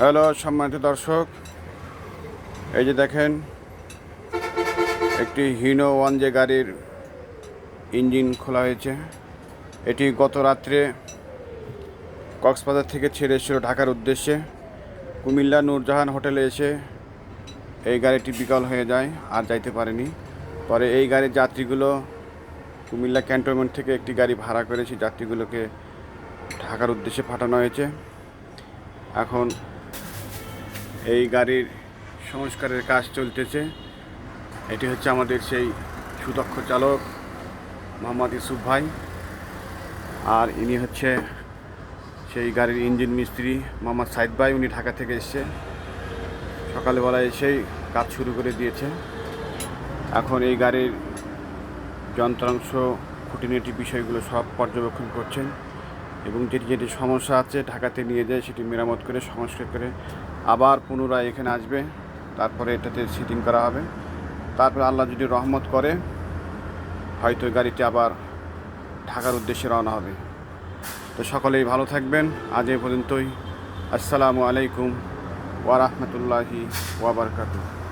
Hello সম্মানিত দর্শক, এই যে দেখেন একটি হিনো ওয়ানজে গাড়ির ইঞ্জিন খোলা হয়েছে। এটি গত রাত্রে কক্সবাজার থেকে ছেড়ে এসেছিল ঢাকার উদ্দেশ্যে। কুমিল্লা নূরজাহান হোটেলে এসে এই গাড়িটি বিকল হয়ে যায়, আর যাইতে পারেনি। পরে এই গাড়ির যাত্রীগুলো কুমিল্লা ক্যান্টনমেন্ট থেকে একটি গাড়ি ভাড়া করেছে, যাত্রীগুলোকে ঢাকার উদ্দেশ্যে পাঠানো হয়েছে। এখন এই গাড়ির সংস্কারের কাজ চলতেছে। এটি হচ্ছে আমাদের সেই সুদক্ষ চালক মোহাম্মদ ইউসুফ ভাই, আর ইনি হচ্ছে সেই গাড়ির ইঞ্জিন মিস্ত্রি মোহাম্মদ সাইদ ভাই। উনি ঢাকা থেকে এসছে, সকালবেলা এসেই কাজ শুরু করে দিয়েছে। এখন এই গাড়ির যন্ত্রাংশ, খুঁটিনাটি বিষয়গুলো সব পর্যবেক্ষণ করছেন এবং যেটি যেটি সমস্যা আছে ঢাকাতে নিয়ে যায় সেটি মেরামত করে সংস্কার করে আবার পুনরায় এখানে আসবে। তারপরে এটাতে সিটিং করা হবে। তারপরে আল্লাহ যদি রহমত করে হয়তো গাড়িটি আবার ঢাকার উদ্দেশ্যে রওনা হবে। তো সকলেই ভালো থাকবেন। আজ এ পর্যন্তই। আসসালামু আলাইকুম ওয়া রাহমাতুল্লাহি ওয়া বারাকাতুহু।